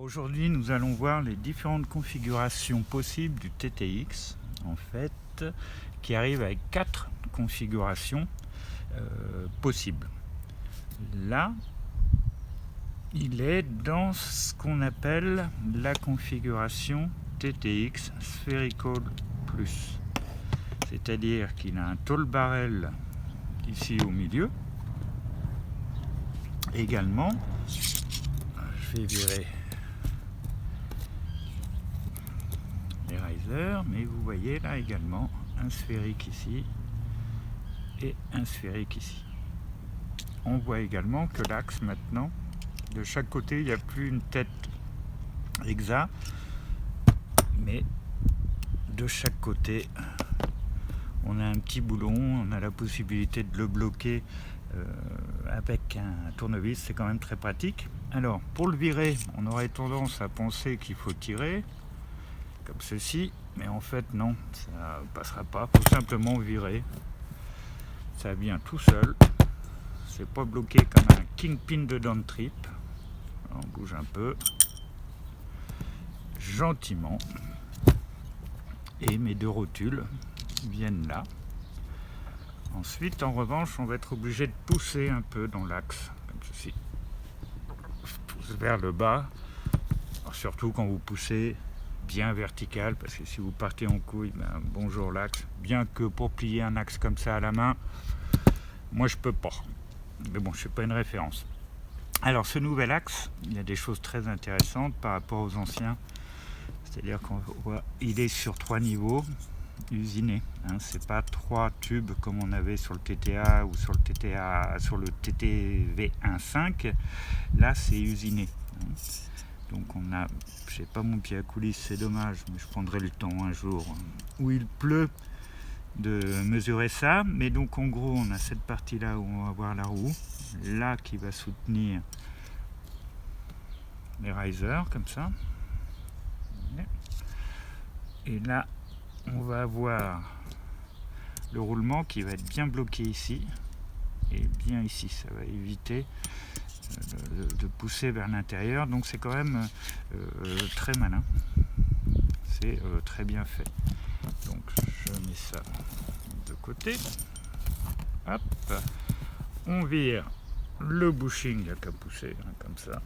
Aujourd'hui, nous allons voir les différentes configurations possibles du TTX, en fait, qui arrive avec 4 configurations possibles. Là, il est dans ce qu'on appelle la configuration TTX Spherical Plus. C'est-à-dire qu'il a un tall barrel ici au milieu. Également, je vais virer les risers, mais vous voyez là également un sphérique ici et un sphérique ici. On voit également que l'axe maintenant, de chaque côté, il n'y a plus une tête exacte, mais de chaque côté, on a un petit boulon, on a la possibilité de le bloquer avec un tournevis, c'est quand même très pratique. Alors, pour le virer, on aurait tendance à penser qu'il faut tirer, comme ceci, mais en fait non, ça passera pas, il faut simplement virer. Ça vient tout seul, c'est pas bloqué comme un kingpin de down trip. On bouge un peu, gentiment, et mes deux rotules viennent là. Ensuite, en revanche, on va être obligé de pousser un peu dans l'axe, comme ceci. Je pousse vers le bas, alors surtout quand vous poussez bien vertical, parce que si vous partez en couille, ben, bonjour l'axe. Bien que pour plier un axe comme ça à la main, moi je peux pas. Mais bon, je suis pas une référence. Alors ce nouvel axe, il y a des choses très intéressantes par rapport aux anciens. C'est-à-dire qu'on voit, il est sur 3 niveaux usinés. C'est pas 3 tubes comme on avait sur le TTA ou sur le TTV 1.5. Là, c'est usiné. Donc on a, j'ai pas mon pied à coulisse, c'est dommage, mais je prendrai le temps un jour où il pleut de mesurer ça. Mais donc en gros, on a cette partie-là où on va voir la roue, là qui va soutenir les risers comme ça. Et là, on va avoir le roulement qui va être bien bloqué ici et bien ici. Ça va éviter de pousser vers l'intérieur. Donc c'est quand même très malin. C'est très bien fait. Donc je mets ça de côté. Hop. On vire le bushing, il n'y a qu'à pousser comme ça.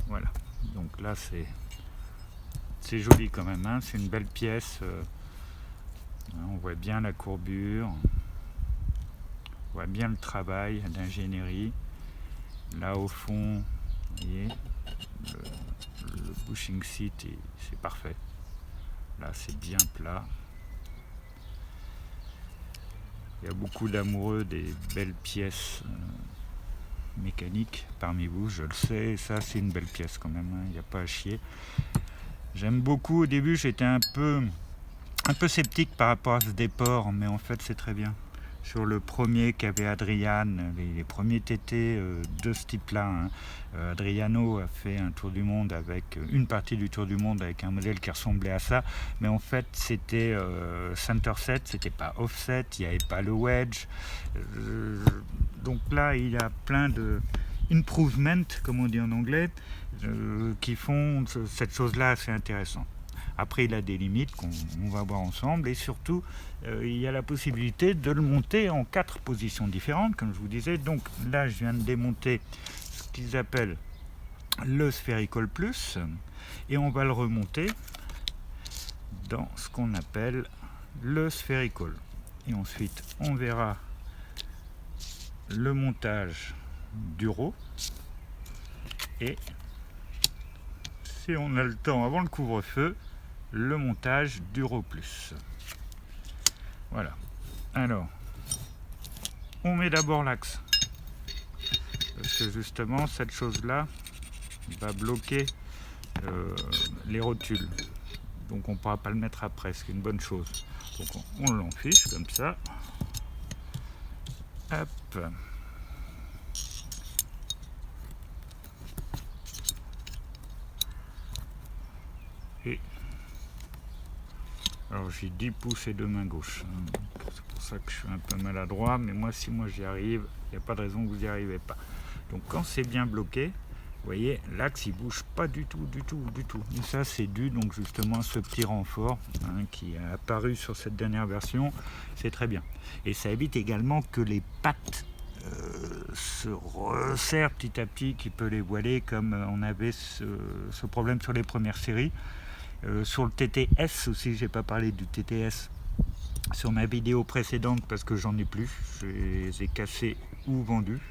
Voilà. Donc là c'est joli quand même, c'est une belle pièce. On voit bien la courbure, on voit bien le travail d'ingénierie. Là au fond, vous voyez, le bushing seat, c'est parfait. Là c'est bien plat. Il y a beaucoup d'amoureux des belles pièces mécaniques parmi vous, je le sais, et ça c'est une belle pièce quand même, il n'y a pas à chier. J'aime beaucoup. Au début, j'étais un peu sceptique par rapport à ce déport, mais en fait, c'est très bien. Sur le premier qu'avait Adrian, les premiers TT de ce type-là, Adriano a fait un tour du monde avec une partie du tour du monde avec un modèle qui ressemblait à ça, mais en fait, c'était center set, c'était pas offset, il n'y avait pas le wedge. Donc là, il y a plein de improvement, comme on dit en anglais, qui font cette chose-là assez intéressante. Après, il a des limites qu'on va voir ensemble, et surtout, il y a la possibilité de le monter en 4 positions différentes, comme je vous disais. Donc là, je viens de démonter ce qu'ils appellent le Spherical Plus, et on va le remonter dans ce qu'on appelle le Spherical. Et ensuite, on verra le montage du RAW, et si on a le temps avant le couvre-feu, le montage du RAW Plus. Voilà. Alors, on met d'abord l'axe, parce que justement cette chose-là va bloquer les rotules. Donc on ne pourra pas le mettre après, c'est une bonne chose. Donc on l'enfiche comme ça. Hop. Et alors j'ai 10 pouces et 2 mains gauches. C'est pour ça que je suis un peu maladroit, mais si moi j'y arrive, il n'y a pas de raison que vous n'y arrivez pas. Donc quand c'est bien bloqué, voyez, l'axe il bouge pas du tout. Et ça c'est dû donc justement à ce petit renfort qui est apparu sur cette dernière version. C'est très bien. Et ça évite également que les pattes se resserrent petit à petit, qui peut les voiler comme on avait ce problème sur les premières séries. Sur le TTS aussi, j'ai pas parlé du TTS sur ma vidéo précédente parce que j'en ai plus. Je les ai cassés ou vendus.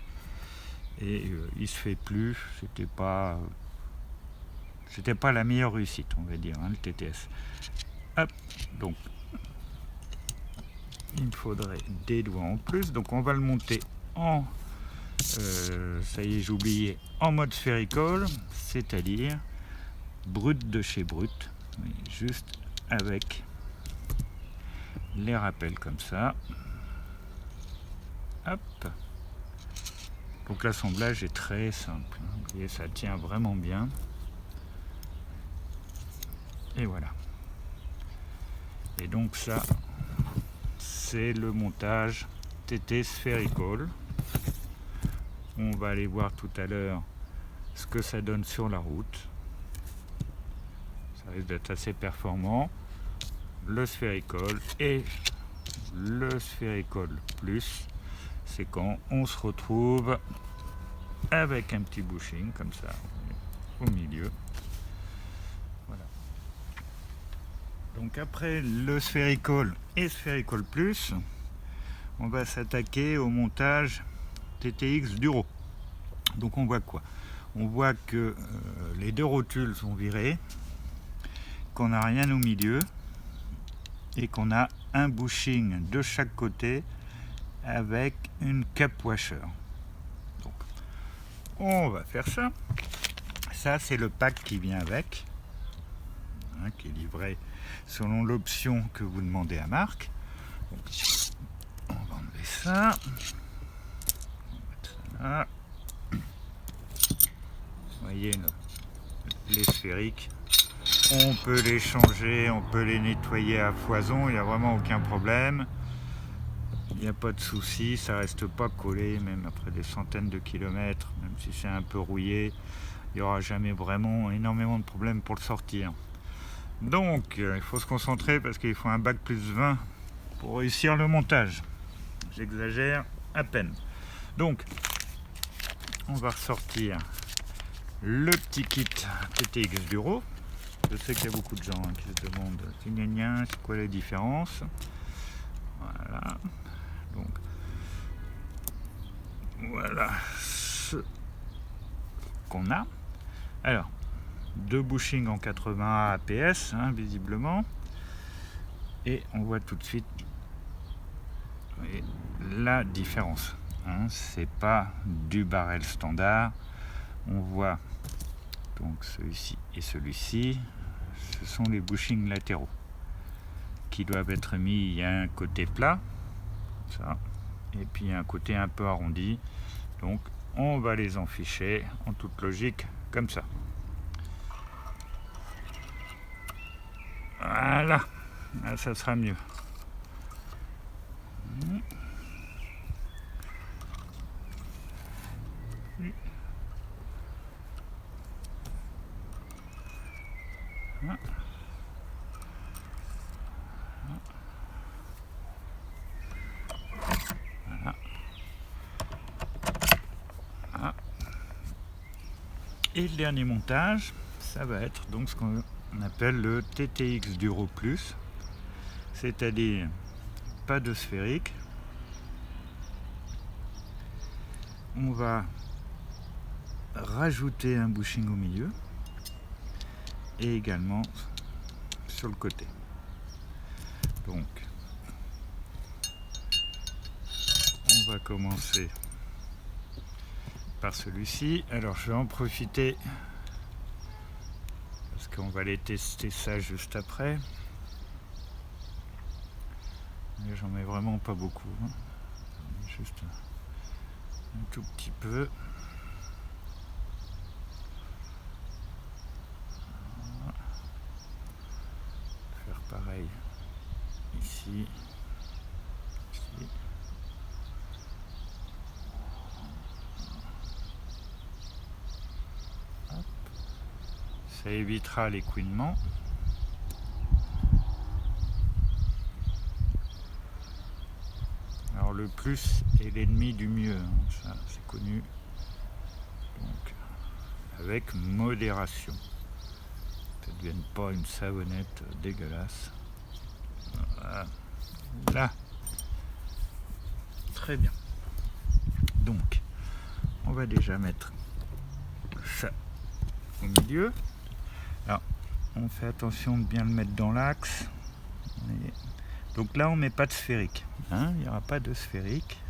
Et il se fait plus. C'était pas la meilleure réussite, on va dire, le TTS. Hop, donc il me faudrait des doigts en plus. Donc on va le monter en ça y est, j'ai oublié, en mode sphérical, c'est-à-dire brut de chez brut, juste avec les rappels comme ça. Hop. Donc l'assemblage est très simple. Vous voyez, ça tient vraiment bien. Et voilà. Et donc ça, c'est le montage TT Spherical. On va aller voir tout à l'heure ce que ça donne sur la route. Ça risque d'être assez performant. Le Spherical et le Spherical Plus, c'est quand on se retrouve avec un petit bushing comme ça au milieu. Voilà. Donc après le Spherical et Spherical Plus, on va s'attaquer au montage TTX Duro. Donc on voit quoi? On voit que les deux rotules sont virées, qu'on n'a rien au milieu et qu'on a un bushing de chaque côté avec une cap washer. Donc on va faire ça. Ça c'est le pack qui vient avec, qui est livré selon l'option que vous demandez à Marc. Donc, on va enlever ça. On va mettre ça là. Vous voyez les sphériques, on peut les changer, on peut les nettoyer à foison, il n'y a vraiment aucun problème. Il n'y a pas de souci, ça reste pas collé, même après des centaines de kilomètres, même si c'est un peu rouillé, il n'y aura jamais vraiment énormément de problèmes pour le sortir. Donc il faut se concentrer parce qu'il faut un bac plus 20 pour réussir le montage. J'exagère à peine. Donc on va ressortir le petit kit TTX Duro. Je sais qu'il y a beaucoup de gens qui se demandent c'est quoi la différence. Voilà. Donc voilà ce qu'on a. Alors, deux bushings en 80 APS, visiblement. Et on voit tout de suite la différence. C'est pas du barrel standard. On voit donc celui-ci et celui-ci, ce sont les bushings latéraux qui doivent être mis. Il y a un côté plat, ça, et puis un côté un peu arrondi. Donc on va les enficher en toute logique comme ça. Voilà, là, ça sera mieux. Voilà. Et le dernier montage, ça va être donc ce qu'on appelle le TTX Duro Plus, c'est-à-dire pas de sphérique. On va rajouter un bushing au milieu et également sur le côté. Donc on va commencer par celui-ci. Alors je vais en profiter parce qu'on va aller tester ça juste après. Mais j'en mets vraiment pas beaucoup, juste un tout petit peu. Faire pareil ici, ici. Ça évitera l'écoulement. Alors le plus est l'ennemi du mieux, hein, ça c'est connu. Donc avec modération. Ça ne devienne pas une savonnette dégueulasse. Voilà. Là. Très bien. Donc, on va déjà mettre ça au milieu. Alors, on fait attention de bien le mettre dans l'axe. Donc là, on ne met pas de sphérique. Hein, il n'y aura pas de sphérique.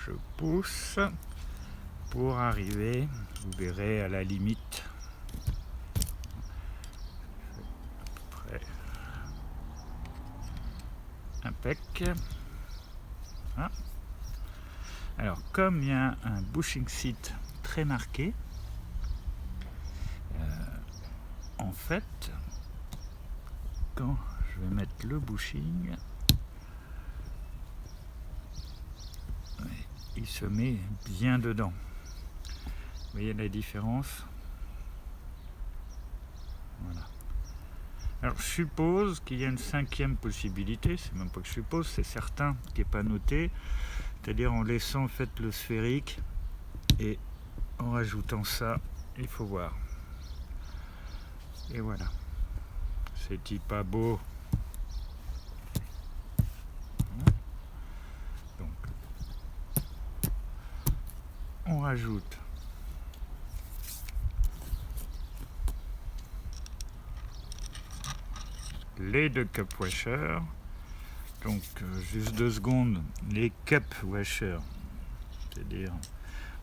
Je pousse pour arriver, vous verrez à la limite. À peu près. Impec. Ah. Alors, comme il y a un bushing seat très marqué, en fait, quand je vais mettre le bushing, il se met bien dedans. Vous voyez la différence? Voilà. Alors je suppose qu'il y a une cinquième possibilité, c'est même pas que je suppose, c'est certain, qui n'est pas noté, c'est-à-dire en laissant en fait le sphérique et en rajoutant ça, il faut voir. Et voilà. C'est-il pas beau? Donc, on rajoute les deux cup washers. Donc, juste 2 secondes, les cup washers, c'est-à-dire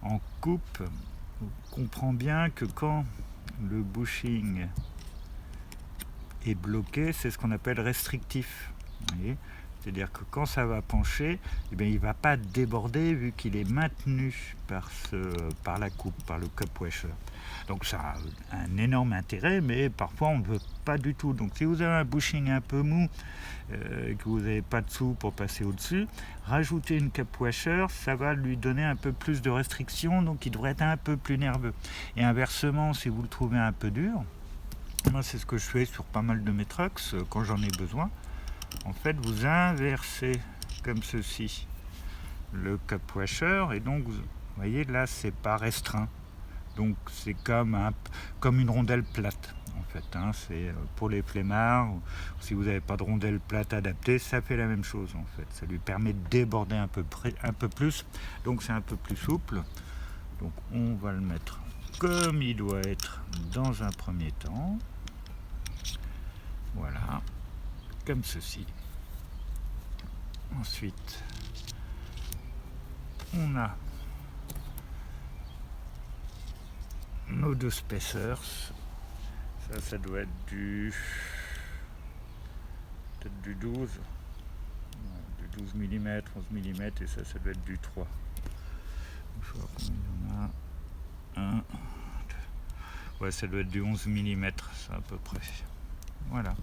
en coupe, on comprend bien que quand le bushing est bloqué, c'est ce qu'on appelle restrictif. Vous voyez, c'est-à-dire que quand ça va pencher, eh bien, il ne va pas déborder vu qu'il est maintenu par la coupe, par le cup washer. Donc ça a un énorme intérêt, mais parfois on ne veut pas du tout. Donc si vous avez un bushing un peu mou, que vous n'avez pas de sous pour passer au-dessus, rajoutez une cup washer, ça va lui donner un peu plus de restriction, donc il devrait être un peu plus nerveux. Et inversement, si vous le trouvez un peu dur, moi c'est ce que je fais sur pas mal de mes trucks quand j'en ai besoin. En fait, vous inversez comme ceci le cup washer et donc vous voyez là c'est pas restreint. Donc c'est comme une rondelle plate en fait. Hein. C'est pour les flemmards. Si vous n'avez pas de rondelle plate adaptée, ça fait la même chose en fait. Ça lui permet de déborder un peu plus. Donc c'est un peu plus souple. Donc on va le mettre comme il doit être dans un premier temps. Voilà, comme ceci. Ensuite, on a nos 2 spacers. Ça doit être peut-être du 12. Du 12 mm, 11 mm et ça doit être du 3. Je vois combien il y en a. 1, 2. Ouais, ça doit être du 11 mm, ça à peu près. Voilà.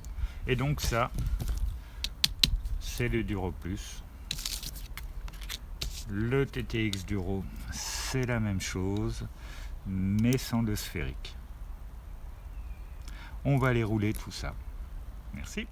Et donc ça, c'est le Duro Plus. Le TTX Duro, c'est la même chose, mais sans le sphérique. On va aller rouler tout ça. Merci.